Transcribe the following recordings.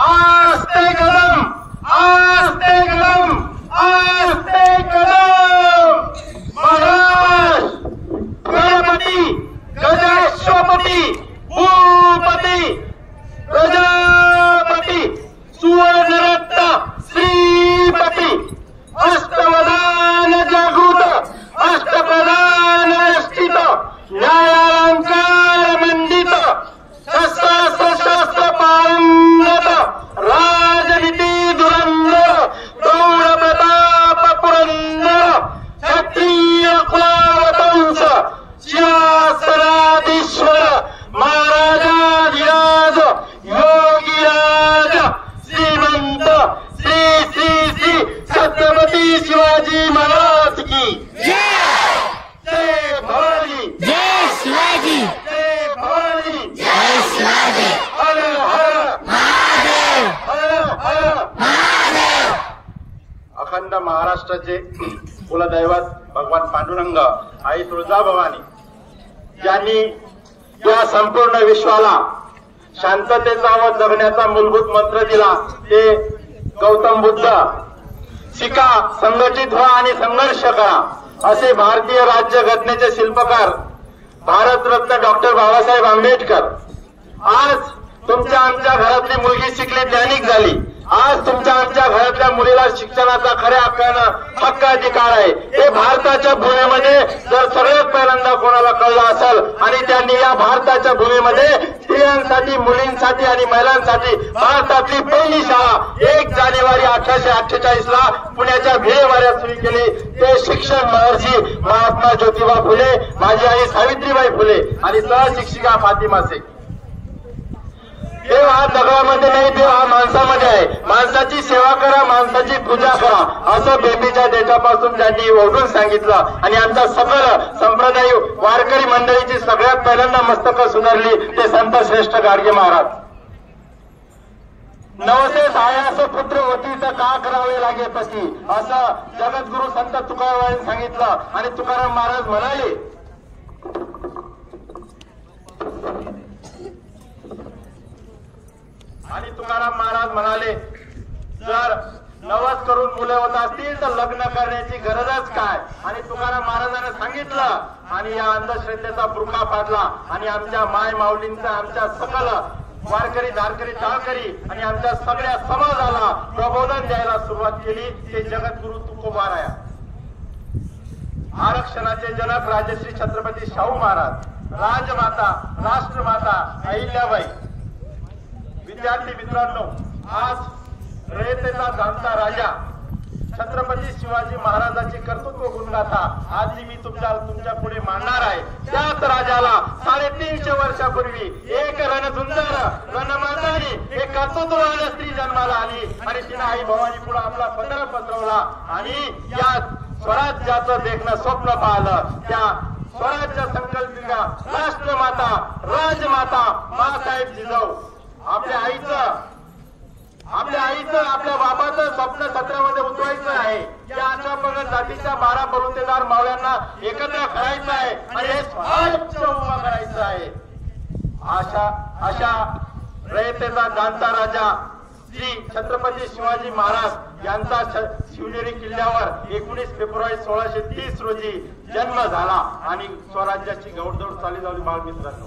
आस्ते कदम, आस्ते कदम, आस्ते कदम। महाराज गणपती, गजेश्वपती, भूपती, प्रजापती, सुवर्णरत्न श्रीपती, अष्टवदान जागृत, अष्टप्रधान निष्ठित, न्यायालंकार मंडित, शस्त्र पारंगत, राजनीती धुरंधर, गौर प्रताप पुरंदर, क्षत्रिय कुलावतंस, सिंहासनाधीश्वर, महाराजाधिराज, योगीराज, श्रीमंत श्री श्री श्री छत्रपती शिवाजी महाराज की जय। जय भवानी, जय शिवाजी, जय भवानी, जय शिवाजी। हर हर महादेव, हर हर महादेव। अखंड महाराष्ट्राचे कुलदैवत भगवान पांडुरंग आई तुळजाभवानी यांनी या संपूर्ण विश्वाला शांततेचा व जगण्याचा मूलभूत मंत्र दिला ते गौतम बुद्ध। शिका, संघटित व्हा आणि संघर्ष करा असे भारतीय राज्यघटनेचे शिल्पकार भारतरत्न डॉक्टर बाबासाहेब आंबेडकर। आज तुमच्या आमच्या घरातली मुलगी शिकली, ज्ञानिक झाली। आज तुमच्या आमच्या घरातल्या मुलीला शिक्षणाचा खऱ्या अर्थानं हक्क अधिकार आहे। हे भारताच्या भूमीमध्ये जर सगळ्यात पहिल्यांदा कोणाला कळलं असेल आणि त्यांनी या भारताच्या भूमीमध्ये स्त्रियांसाठी, मुलींसाठी आणि महिलांसाठी भारतातली पहिली शाळा 1 जानेवारी 1848 ला पुण्याच्या भिडेवाड्यात सुरू केली। ते शिक्षण महर्षी महात्मा ज्योतिबा फुले, माझी आई सावित्रीबाई फुले आणि सहशिक्षिका फातिमा शेख। देव हा दगडामध्ये नाही, देव हा माणसामध्ये आहे। माणसाची सेवा करा, माणसाची पूजा करा असं बेबीच्या देठापासून त्यांनी ओढून सांगितलं आणि आमच्या सकल संप्रदाय वारकरी मंडळीची सगळ्यात पहिल्यांदा मस्तकं सुधारली ते संत श्रेष्ठ गाडगे महाराज। नवसे सायास पुत्र होतीचं का करावे लागे पती असं जगद्गुरु संत तुकारामांनी सांगितलं आणि तुकाराम महाराज म्हणाले जर नवस करून मुले होत असतील तर लग्न करण्याची गरजच काय। आणि तुकाराम महाराजांनी सांगितलं आणि या अंधश्रद्धेचा बुरखा फाडला आणि आमच्या माय माऊलींचा, आमच्या सकल वारकरी, धारकरी, टाळकरी आणि आमच्या सगळ्या समाजाला प्रबोधन द्यायला सुरुवात केली ते जगद्गुरु तुकोबाराया। आरक्षणाचे जनक राजश्री छत्रपती शाहू महाराज, राजमाता, राष्ट्रमाता अहिल्याबाई। विद्यार्थी मित्रांनो, आज रयतेचा जाणता राजा छत्रपती शिवाजी महाराजांची कर्तृत्व गुणगाथा आज मी तुमच्या पुढे मांडणार आहे। त्याच राजाला 350 वर्षापूर्वी एक रणधुंदर रणमातानी एक कर्तृत्ववान स्त्री जन्माला आली आणि तिने आई भवानी पुढे आपला पदर पसरवला आणि या स्वराज्याचं देखणं स्वप्न पाहिलं। त्या स्वराज्य संकल्पिका राष्ट्रमाता, राजमाता मासाहेब जिजाऊ आपल्या आईचं आपल्या बाबाचं स्वप्न सत्रामध्ये उतरायचं आहे। या अशा जातीच्या 12 बलुतेदार मावळ्यांना एकत्र करायचं आहे आणि हे स्वराज्य उभा करायचं आहे। अशा रयतेचा जाणता राजा श्री छत्रपती शिवाजी महाराज यांचा शिवनेरी किल्ल्यावर 19 फेब्रुवारी 1630 रोजी जन्म झाला आणि स्वराज्याची गौडदौड चालू झाली। बाळमित्रांनो,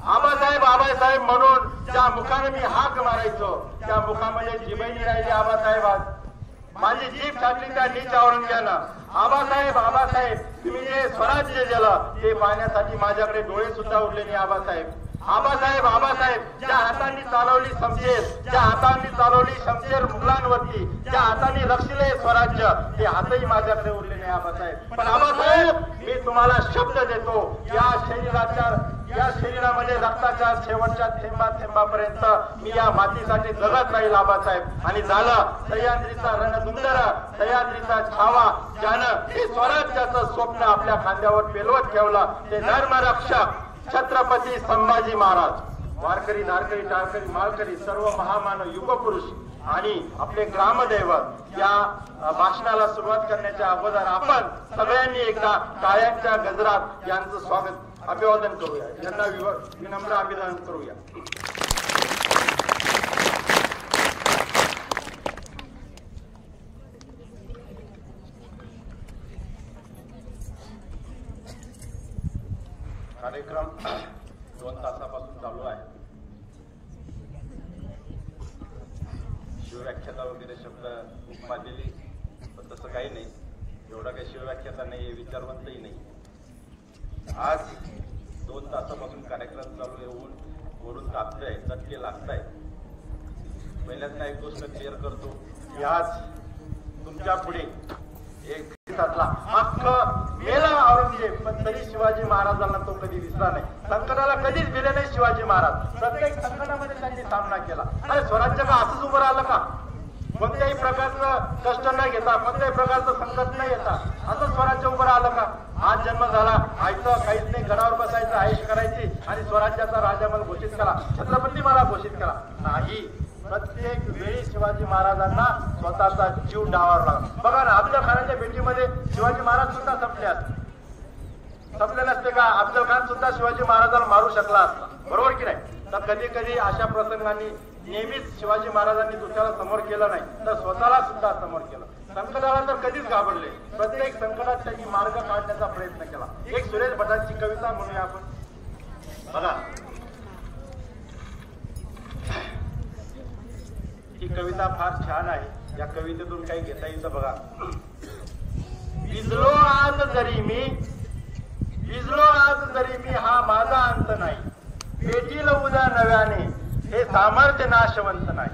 आबासाहेब म्हणून ज्या मुखाने मी हाक मारायचो त्या मुखामध्ये जिभही राहिली आबासाहेब। आज माझी जीभ छाटली त्या नीच औरंग्यानं। आबासाहेब तुम्ही जे स्वराज्य दिलं ते पाहण्यासाठी माझ्याकडे डोळे सुद्धा उरले नाही। आबासाहेब ज्या हातांनी चालवली शमशेर मुघलांवरती, ज्या हातांनी रक्षिले स्वराज्य ते हातही माझ्याकडे उरले नाही आबासाहेब। पण आबासाहेब मी तुम्हाला शब्द देतो, या शरीरामध्ये रक्ताच्या शेवटच्या थेंबापर्यंत मी या मातीसाठी जगत राहील आबासाहेब। आणि झालं सह्याद्रीचा रणधुंदर, सह्याद्रीचा छावा ज्यानं हे स्वराज्याचं स्वप्न आपल्या खांद्यावर पेलवत ठेवलं ते धर्मरक्षक छत्रपती संभाजी महाराज। वारकरी, धारकरी, टाळकरी, माळकरी सर्व महामानव युगपुरुष आणि आपले ग्रामदैवत या भाषणाला सुरुवात करण्याच्या अगोदर आपण सगळ्यांनी एकदा टाळ्यांच्या गजरात यांचं स्वागत अभिवादन करूया, यांना विनम्र अभिवादन करूया। कार्यक्रम 2 तासापासून चालू आहे. शिवव्याख्याता वगैरे शब्द मांडलेली, पण तसं काही नाही. एवढा काही शिवव्याख्याता नाही, विचारवंतही नाही. आज 2 तासापासून कार्यक्रम चालू आहे. वरून तापतंय, चटके लागताय. पहिल्यांदा एक गोष्ट क्लिअर करतो की आज तुमच्या पुढे एक हक्क मेला औरंगजेब, पण तरी शिवाजी महाराजांना तो कधी विसरला नाही. संकटाला कधीच गेले नाही शिवाजी महाराज. प्रत्येक संकटामध्ये त्यांनी सामना केला. अरे स्वराज्य का असंच उभं राहिलं का? कोणत्याही प्रकारचं कष्ट न घेता, कोणत्याही प्रकारचं संकट न येता असं स्वराज्य उभं राहिलं का? आज जन्म झाला, आयचं काहीच नाही, गडावर बसायचं, आयुष करायची आणि स्वराज्याचा राजा मला घोषित करा, छत्रपती मला घोषित करा. नाही, प्रत्येक वेळी शिवाजी महाराजांना स्वतःचा जीव डावावा लागला. बघा ना, अफजल खानाच्या भेटीमध्ये शिवाजी महाराज सुद्धा संपले नसते का? अफजल खान सुद्धा शिवाजी महाराजांना मारू शकला असता, बरोबर की नाही? तर कधी कधी अशा प्रसंगांनी नेहमीच शिवाजी महाराजांनी दुसऱ्याला समोर केलं नाही, तर स्वतःला सुद्धा समोर केलं. संकटाला तर कधीच घाबरले. प्रत्येक संकटात त्यांनी मार्ग काढण्याचा प्रयत्न केला. एक सुरेश भटांची कविता म्हणूया आपण. बघा, ही कविता फार छान आहे. या कवितेतून काही घेता येतं बघा. भिजलो आज जरी मी हा माझा अंत नाही. भेटील उद्या नव्याने हे सामर्थ्य नाशवंत नाही.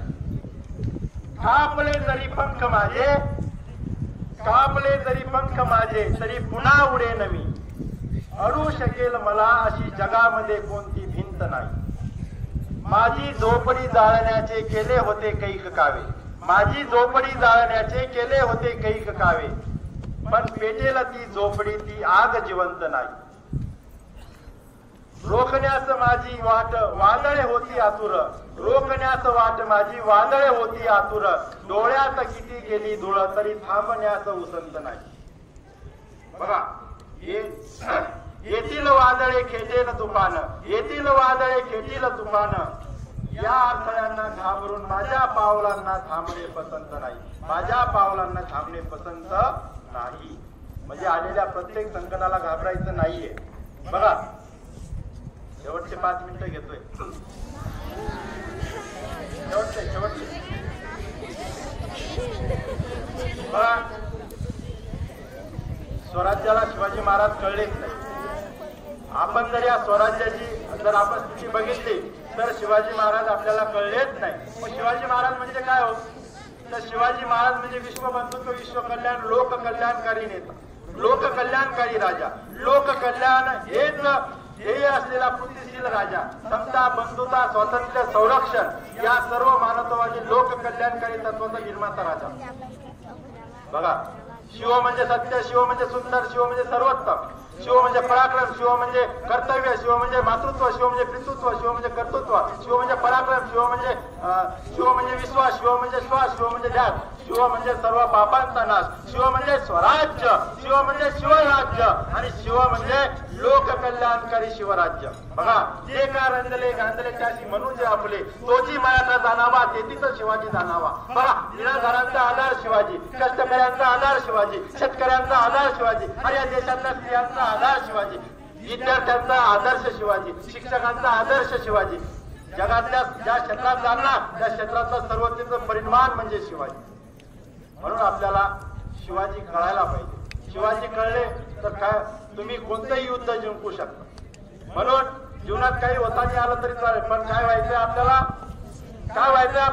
कापले जरी पंख माझे तरी पुन्हा उडेन मी. अडू शकेल मला अशी जगामध्ये कोणती भिंत नाही. माझी झोपडी जाळण्याचे केले होते कैक कावे. पण पेटेल ती झोपडी, ती आग जिवंत नाही. रोखण्यास माझी वाट वादळे होती आतुर. डोळ्यात किती गेली धुळ तरी थांबण्यास उसंत नाही. बघा, येथील वादळे खेटेल तुफान. या अडथळ्यांना घाबरून माझ्या पावलांना थांबणे पसंत नाही. म्हणजे आलेल्या प्रत्येक संकटाला घाबरायचं नाहीये. बघा, शेवटचे 5 मिनिटं घेतोय. शेवटचे बघा, स्वराज्याला शिवाजी महाराज कळलेच नाही. आपण जर या स्वराज्याची जर आपण स्थिती बघितली तर शिवाजी महाराज आपल्याला कळलेच नाही. मग शिवाजी महाराज म्हणजे काय हो? तर शिवाजी महाराज म्हणजे विश्वबंधुत्व, विश्वकल्याण, लोककल्याणकारी नेता, लोककल्याणकारी राजा. लोककल्याण हेच ध्येय असलेला कृतिशील राजा. समता, बंधुता, स्वातंत्र्य, संरक्षण या सर्व मानवतावादी लोककल्याणकारी तत्वाचा निर्माता राजा. बघा, शिव म्हणजे सत्य, शिव म्हणजे सुंदर, शिव म्हणजे सर्वोत्तम, शिव म्हणजे पराक्रम, शिव म्हणजे कर्तव्य, शिव म्हणजे मातृत्व, शिव म्हणजे पितृत्व, शिव म्हणजे कर्तृत्व, शिव म्हणजे पराक्रम, शिव म्हणजे विश्वास, शिव म्हणजे श्वास, शिव म्हणजे ध्यान, शिव म्हणजे सर्व पापांचा नाश, शिव म्हणजे स्वराज्य, शिव म्हणजे शिवराज्य आणि शिव म्हणजे लोककल्याणकारी शिवराज्य. बघा, जे का रंजले गांधले त्याशी म्हणून जे आपले, तोची मराठा जाणावा तेथीच शिवाजी जाणावा. बघा, निराधारांचा आधार शिवाजी, कष्टकऱ्यांचा आधार शिवाजी, शेतकऱ्यांचा आधार शिवाजी आणि या देशातल्या स्त्रियांचा आधार शिवाजी, विद्यार्थ्यांचा आदर्श शिवाजी, शिक्षकांचा आदर्श शिवाजी. जगातल्या ज्या क्षेत्रात जाणार त्या क्षेत्रातला सर्वोत्तम परिमाण म्हणजे शिवाजी. म्हणून आपल्याला शिवाजी कळायला पाहिजे. शिवाजी कळले तर काय तुम्ही कोणतंही युद्ध जिंकू शकता. म्हणून जीवनात काही होता नाही आलं तरी चालेल, पण काय व्हायचंय आपल्याला? काय व्हायचंय?